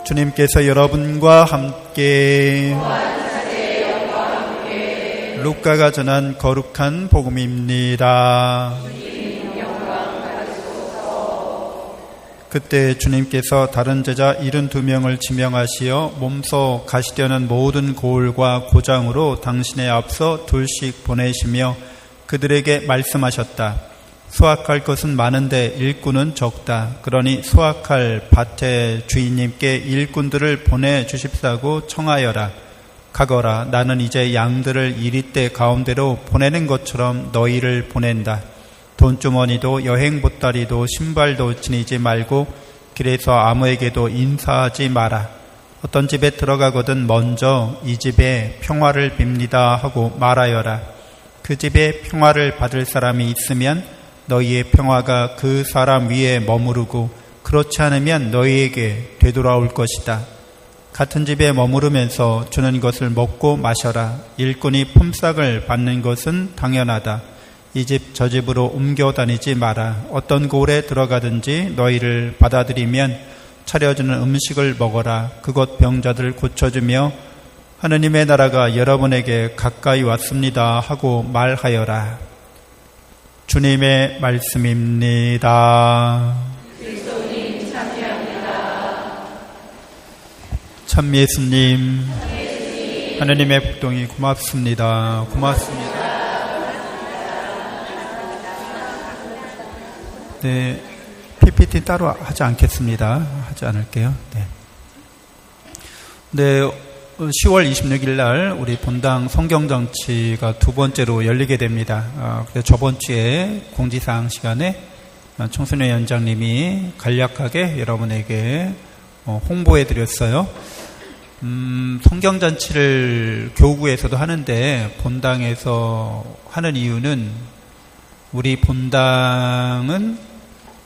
주님께서 여러분과 함께 루카가 전한 거룩한 복음입니다. 그때 주님께서 다른 제자 72명을 지명하시어 몸소 가시려는 모든 고을과 고장으로 당신의 앞서 둘씩 보내시며 그들에게 말씀하셨다. 수확할 것은 많은데 일꾼은 적다. 그러니 수확할 밭의 주인님께 일꾼들을 보내주십사고 청하여라. 가거라. 나는 이제 양들을 이리떼 가운데로 보내는 것처럼 너희를 보낸다. 돈주머니도 여행 보따리도 신발도 지니지 말고 길에서 아무에게도 인사하지 마라. 어떤 집에 들어가거든 먼저 이 집에 평화를 빕니다 하고 말하여라. 그 집에 평화를 받을 사람이 있으면 너희의 평화가 그 사람 위에 머무르고 그렇지 않으면 너희에게 되돌아올 것이다. 같은 집에 머무르면서 주는 것을 먹고 마셔라. 일꾼이 품삯을 받는 것은 당연하다. 이 집 저 집으로 옮겨 다니지 마라. 어떤 고을에 들어가든지 너희를 받아들이면 차려주는 음식을 먹어라. 그것 병자들을 고쳐주며 하느님의 나라가 여러분에게 가까이 왔습니다 하고 말하여라. 주님의 말씀입니다. 그리스도님 참여합니다. 참 예수님, 하느님의 복동이 고맙습니다. 고맙습니다. 네, PPT 따로 하지 않겠습니다. 하지 않을게요. 네. 10월 26일 날 우리 본당 성경잔치가 두 번째로 열리게 됩니다. 그래서 저번 주에 공지사항 시간에 청소년 연장님이 간략하게 여러분에게 홍보해 드렸어요. 성경잔치를 교구에서도 하는데 본당에서 하는 이유는 우리 본당은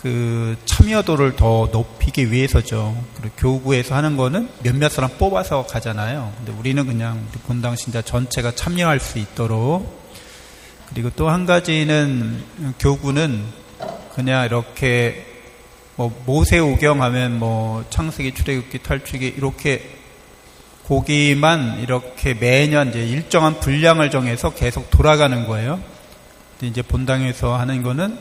그 참여도를 더 높이기 위해서죠. 그리고 교구에서 하는 거는 몇몇 사람 뽑아서 가잖아요. 근데 우리는 그냥 우리 본당 신자 전체가 참여할 수 있도록. 그리고 또 한 가지는 교구는 그냥 이렇게 뭐 모세오경 하면 뭐 창세기, 출애굽기, 탈출기 이렇게 거기만 이렇게 매년 이제 일정한 분량을 정해서 계속 돌아가는 거예요. 근데 이제 본당에서 하는 거는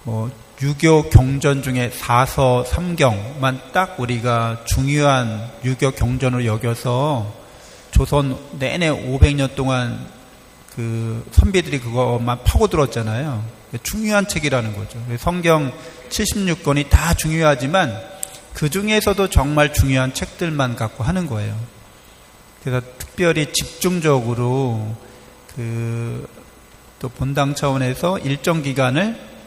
뭐 유교 경전 중에 4서 3경만 딱 우리가 중요한 유교 경전으로 여겨서 조선 내내 500년 동안 그 선비들이 그것만 파고들었잖아요. 중요한 책이라는 거죠. 성경 76권이 다 중요하지만 그 중에서도 정말 중요한 책들만 갖고 하는 거예요. 그래서 특별히 집중적으로 또 본당 차원에서 일정 기간을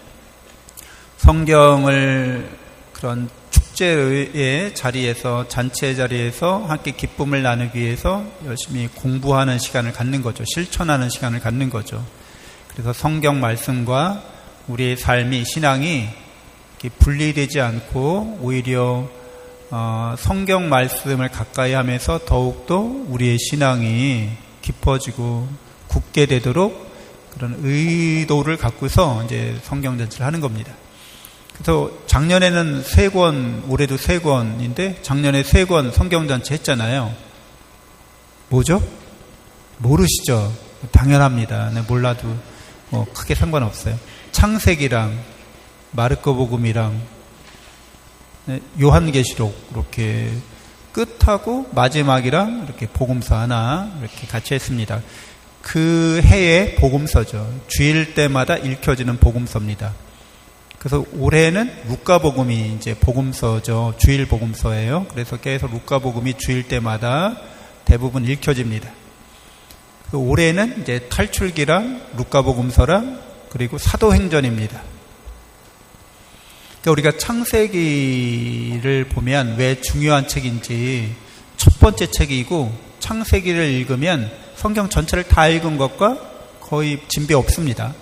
성경을 그런 축제의 자리에서, 잔치의 자리에서 함께 기쁨을 나누기 위해서 열심히 공부하는 시간을 갖는 거죠. 실천하는 시간을 갖는 거죠. 그래서 성경 말씀과 우리의 삶이, 신앙이 이렇게 분리되지 않고 오히려 성경 말씀을 가까이 하면서 더욱더 우리의 신앙이 깊어지고 굳게 되도록 그런 의도를 갖고서 이제 성경잔치를 하는 겁니다. 그래서 작년에는 3권, 올해도 3권인데 작년에 3권 성경잔치 했잖아요. 뭐죠? 모르시죠? 당연합니다. 네, 몰라도 뭐 크게 상관없어요. 창세기랑 마르코복음이랑 요한계시록 이렇게 끝하고 마지막이랑 이렇게 복음서 하나 이렇게 같이 했습니다. 그 해의 복음서죠. 주일 때마다 읽혀지는 복음서입니다. 그래서 올해는 루카복음이 이제 복음서죠. 주일 복음서예요. 그래서 계속 루카복음이 주일 때마다 대부분 읽혀집니다. 올해는 이제 탈출기랑 루카복음서랑 그리고 사도행전입니다. 그러니까 우리가 창세기를 보면 왜 중요한 책인지 첫 번째 책이고 창세기를 읽으면 성경 전체를 다 읽은 것과 거의 진배 없습니다.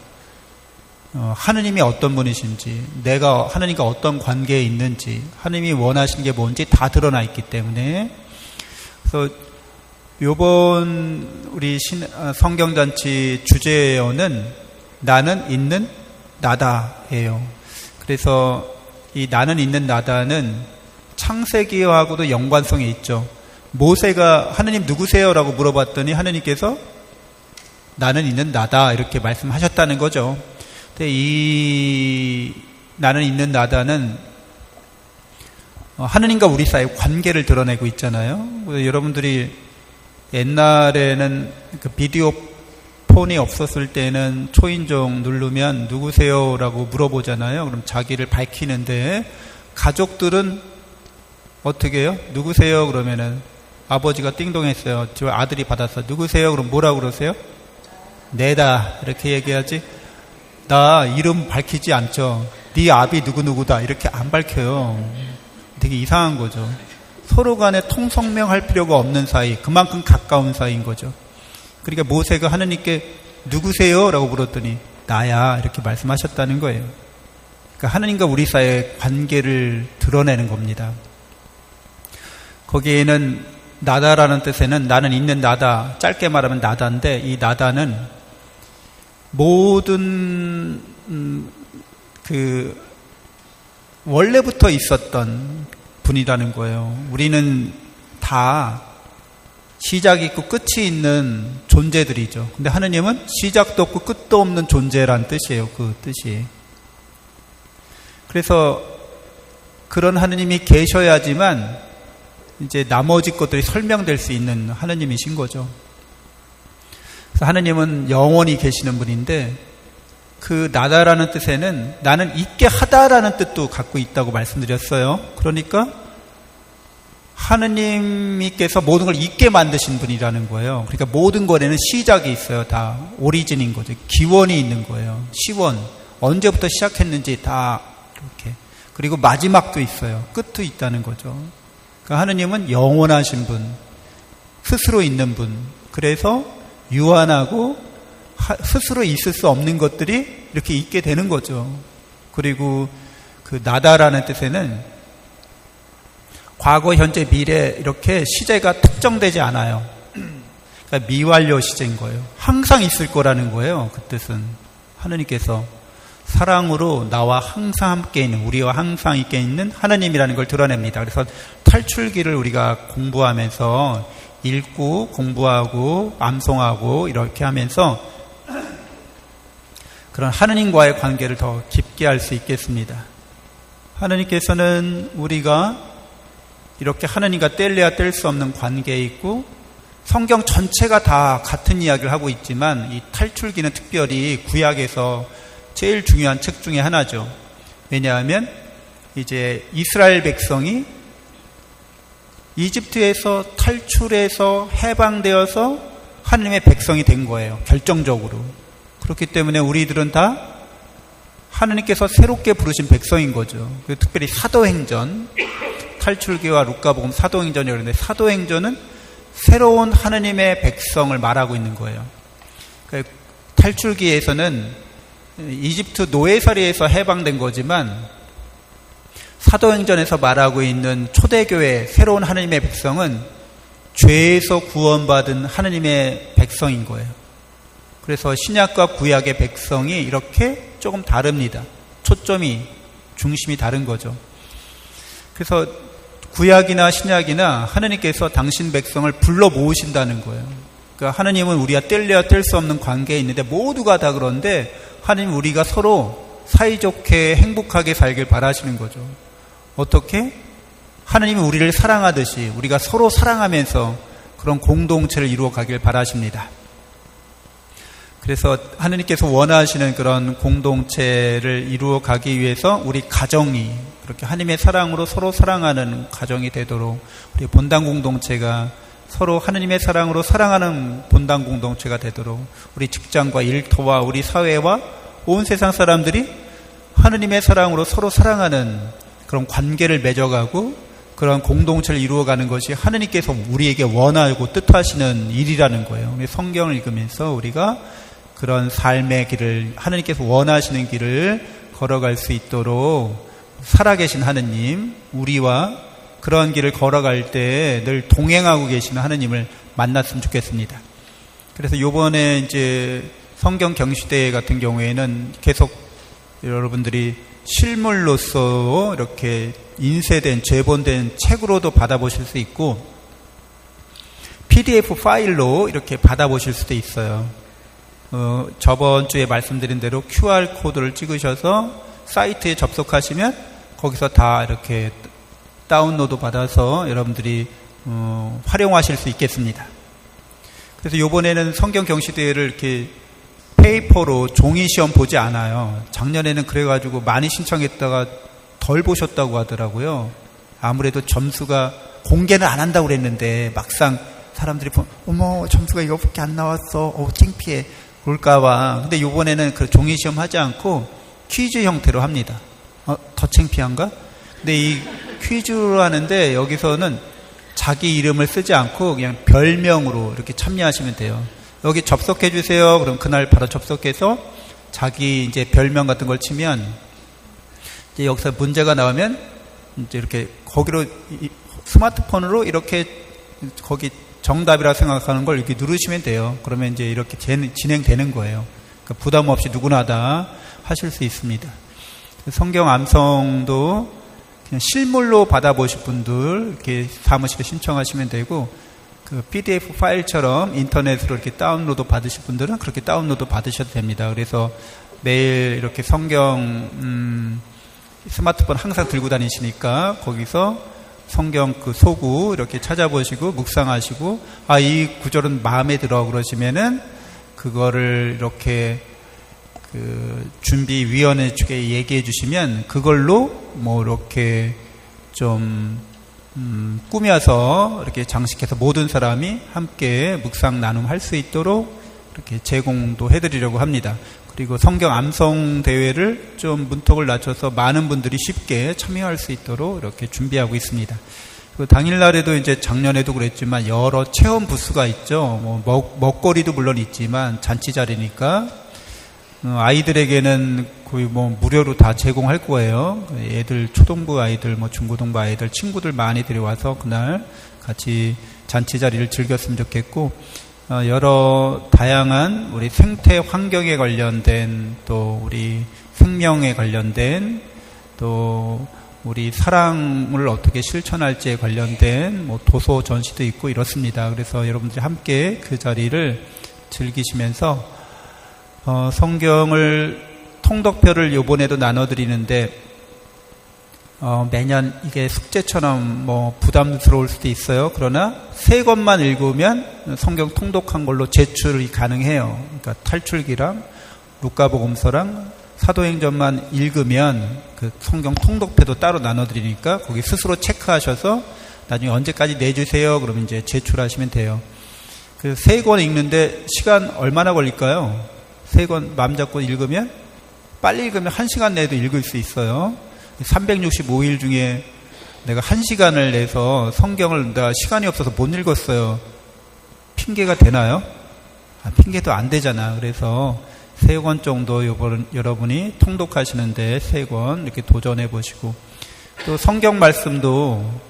하느님이 어떤 분이신지, 내가 하느님과 어떤 관계에 있는지, 하느님이 원하시는 게 뭔지 다 드러나 있기 때문에. 그래서 요번 우리 성경잔치 주제어는 나는 있는 나다예요. 그래서 이 나는 있는 나다는 창세기하고도 연관성이 있죠. 모세가 하느님 누구세요? 라고 물어봤더니 하느님께서 나는 있는 나다 이렇게 말씀하셨다는 거죠. 근데 이 나는 있는 나다는 하느님과 우리 사이의 관계를 드러내고 있잖아요. 여러분들이 옛날에는 그 비디오 폰이 없었을 때는 초인종 누르면 누구세요? 라고 물어보잖아요. 그럼 자기를 밝히는데 가족들은 어떻게 해요? 누구세요? 그러면은 아버지가 띵동했어요. 저 아들이 받았어. 누구세요? 그럼 뭐라고 그러세요? 내다 이렇게 얘기하지. 나 이름 밝히지 않죠. 네 아비 누구누구다 이렇게 안 밝혀요. 되게 이상한 거죠. 서로 간에 통성명할 필요가 없는 사이, 그만큼 가까운 사이인 거죠. 그러니까 모세가 하느님께 누구세요? 라고 물었더니 나야 이렇게 말씀하셨다는 거예요. 그러니까 하느님과 우리 사이의 관계를 드러내는 겁니다. 거기에는 나다라는 뜻에는 나는 있는 나다, 짧게 말하면 나다인데 이 나다는 모든 원래부터 있었던 분이라는 거예요. 우리는 다 시작이 있고 끝이 있는 존재들이죠. 근데 하느님은 시작도 없고 끝도 없는 존재란 뜻이에요. 그 뜻이. 그래서 그런 하느님이 계셔야지만 이제 나머지 것들이 설명될 수 있는 하느님이신 거죠. 그래서 하느님은 영원히 계시는 분인데 그 나다라는 뜻에는 나는 있게 하다라는 뜻도 갖고 있다고 말씀드렸어요. 그러니까 하느님께서 모든 걸 있게 만드신 분이라는 거예요. 그러니까 모든 것에는 시작이 있어요. 다 오리진인 거죠. 기원이 있는 거예요. 시원. 언제부터 시작했는지 다 이렇게. 그리고 마지막도 있어요. 끝도 있다는 거죠. 그러니까 하느님은 영원하신 분, 스스로 있는 분. 그래서 유한하고 스스로 있을 수 없는 것들이 이렇게 있게 되는 거죠. 그리고 그 나다라는 뜻에는 과거, 현재, 미래 이렇게 시제가 특정되지 않아요. 그러니까 미완료 시제인 거예요. 항상 있을 거라는 거예요. 그 뜻은 하느님께서 사랑으로 나와 항상 함께 있는, 우리와 항상 있게 있는 하느님이라는 걸 드러냅니다. 그래서 탈출기를 우리가 공부하면서 읽고 공부하고 암송하고 이렇게 하면서 그런 하느님과의 관계를 더 깊게 할 수 있겠습니다. 하느님께서는 우리가 이렇게 하느님과 뗄래야 뗄 수 없는 관계에 있고 성경 전체가 다 같은 이야기를 하고 있지만 이 탈출기는 특별히 구약에서 제일 중요한 책 중에 하나죠. 왜냐하면 이제 이스라엘 백성이 이집트에서 탈출해서 해방되어서 하느님의 백성이 된 거예요. 결정적으로. 그렇기 때문에 우리들은 다 하느님께서 새롭게 부르신 백성인 거죠. 특별히 사도행전, 탈출기와 루카복음 사도행전이라고 하는데 사도행전은 새로운 하느님의 백성을 말하고 있는 거예요. 탈출기에서는 이집트 노예살이에서 해방된 거지만 사도행전에서 말하고 있는 초대교회 새로운 하느님의 백성은 죄에서 구원받은 하느님의 백성인 거예요. 그래서 신약과 구약의 백성이 이렇게 조금 다릅니다. 초점이, 중심이 다른 거죠. 그래서 구약이나 신약이나 하느님께서 당신 백성을 불러 모으신다는 거예요. 그러니까 하느님은 우리가 뗄래야 뗄 수 없는 관계에 있는데 모두가 다 그런데 하느님 우리가 서로 사이좋게 행복하게 살길 바라시는 거죠. 어떻게? 하느님이 우리를 사랑하듯이 우리가 서로 사랑하면서 그런 공동체를 이루어 가길 바라십니다. 그래서 하느님께서 원하시는 그런 공동체를 이루어 가기 위해서 우리 가정이 그렇게 하느님의 사랑으로 서로 사랑하는 가정이 되도록 우리 본당 공동체가 서로 하느님의 사랑으로 사랑하는 본당 공동체가 되도록 우리 직장과 일터와 우리 사회와 온 세상 사람들이 하느님의 사랑으로 서로 사랑하는 그런 관계를 맺어가고 그런 공동체를 이루어가는 것이 하느님께서 우리에게 원하고 뜻하시는 일이라는 거예요. 우리 성경을 읽으면서 우리가 그런 삶의 길을 하느님께서 원하시는 길을 걸어갈 수 있도록 살아계신 하느님, 우리와 그런 길을 걸어갈 때 늘 동행하고 계시는 하느님을 만났으면 좋겠습니다. 그래서 이번에 이제 성경 경시대회 같은 경우에는 계속 여러분들이 실물로서 이렇게 인쇄된, 제본된 책으로도 받아보실 수 있고, PDF 파일로 이렇게 받아보실 수도 있어요. 저번 주에 말씀드린 대로 QR코드를 찍으셔서 사이트에 접속하시면 거기서 다 이렇게 다운로드 받아서 여러분들이 활용하실 수 있겠습니다. 그래서 이번에는 성경 경시대회를 이렇게 페이퍼로 종이 시험 보지 않아요. 작년에는 그래가지고 많이 신청했다가 덜 보셨다고 하더라고요. 아무래도 점수가 공개는 안 한다고 그랬는데 막상 사람들이 보면 어머 점수가 이거밖에 안 나왔어. 창피해. 그럴까봐. 근데 이번에는 그 종이 시험 하지 않고 퀴즈 형태로 합니다. 더 창피한가? 근데 이 퀴즈로 하는데 여기서는 자기 이름을 쓰지 않고 그냥 별명으로 이렇게 참여하시면 돼요. 여기 접속해 주세요. 그럼 그날 바로 접속해서 자기 이제 별명 같은 걸 치면 이제 여기서 문제가 나오면 이제 이렇게 거기로 스마트폰으로 이렇게 거기 정답이라 생각하는 걸 이렇게 누르시면 돼요. 그러면 이제 이렇게 진행되는 거예요. 그러니까 부담 없이 누구나 다 하실 수 있습니다. 성경 암송도 그냥 실물로 받아보실 분들 이렇게 사무실에 신청하시면 되고, 그 PDF 파일처럼 인터넷으로 이렇게 다운로드 받으실 분들은 그렇게 다운로드 받으셔도 됩니다. 그래서 매일 이렇게 성경 스마트폰 항상 들고 다니시니까 거기서 성경 그 소구 이렇게 찾아보시고 묵상하시고 이 구절은 마음에 들어 그러시면은 그거를 이렇게 그 준비위원회 쪽에 얘기해 주시면 그걸로 뭐 이렇게 좀 꾸며서 이렇게 장식해서 모든 사람이 함께 묵상 나눔할 수 있도록 이렇게 제공도 해드리려고 합니다. 그리고 성경 암송 대회를 좀 문턱을 낮춰서 많은 분들이 쉽게 참여할 수 있도록 이렇게 준비하고 있습니다. 그 당일날에도 이제 작년에도 그랬지만 여러 체험 부스가 있죠. 뭐 먹거리도 물론 있지만 잔치 자리니까 아이들에게는 거의 뭐 무료로 다 제공할 거예요. 애들 초등부 아이들, 뭐 중고등부 아이들, 친구들 많이들이 와서 그날 같이 잔치 자리를 즐겼으면 좋겠고, 여러 다양한 우리 생태 환경에 관련된 또 우리 생명에 관련된 또 우리 사랑을 어떻게 실천할지에 관련된 뭐 도서 전시도 있고 이렇습니다. 그래서 여러분들이 함께 그 자리를 즐기시면서 성경을 통독표를 요번에도 나눠드리는데 매년 이게 숙제처럼 뭐 부담스러울 수도 있어요. 그러나 3권만 읽으면 성경 통독한 걸로 제출이 가능해요. 그러니까 탈출기랑 루카복음서랑 사도행전만 읽으면 그 성경 통독표도 따로 나눠드리니까 거기 스스로 체크하셔서 나중에 언제까지 내주세요. 그러면 이제 제출하시면 돼요. 그 3권 읽는데 시간 얼마나 걸릴까요? 3권 마음 잡고 읽으면 빨리 읽으면 1시간 내에도 읽을 수 있어요. 365일 중에 내가 1시간을 내서 성경을 내가 시간이 없어서 못 읽었어요. 핑계가 되나요? 핑계도 안 되잖아. 그래서 3권 정도 여러분이 통독하시는데 3권 이렇게 도전해 보시고, 또 성경 말씀도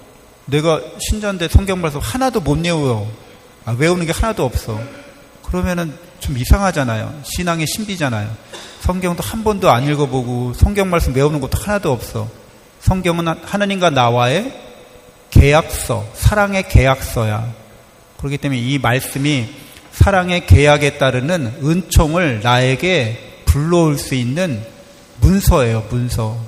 내가 신자인데 성경 말씀 하나도 못 외워요. 외우는 게 하나도 없어. 그러면은 좀 이상하잖아요. 신앙의 신비잖아요. 성경도 한 번도 안 읽어보고 성경 말씀 외우는 것도 하나도 없어. 성경은 하나님과 나와의 계약서, 사랑의 계약서야. 그렇기 때문에 이 말씀이 사랑의 계약에 따르는 은총을 나에게 불러올 수 있는 문서예요. 문서.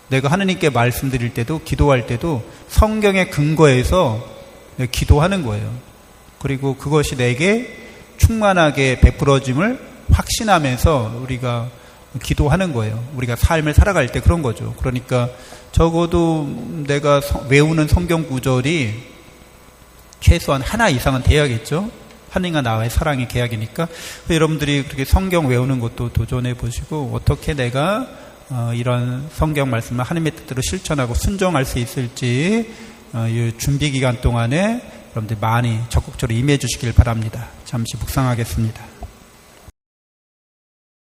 내가 하나님께 말씀드릴 때도 기도할 때도 성경에 근거해서 기도하는 거예요. 그리고 그것이 내게 충만하게 베풀어짐을 확신하면서 우리가 기도하는 거예요. 우리가 삶을 살아갈 때 그런 거죠. 그러니까 적어도 내가 외우는 성경 구절이 최소한 하나 이상은 돼야겠죠. 하나님과 나와의 사랑의 계약이니까. 여러분들이 그렇게 성경 외우는 것도 도전해 보시고 어떻게 내가 이런 성경 말씀을 하나님의 뜻대로 실천하고 순종할 수 있을지 이 준비 기간 동안에 여러분들 많이 적극적으로 임해 주시길 바랍니다. 잠시 묵상하겠습니다.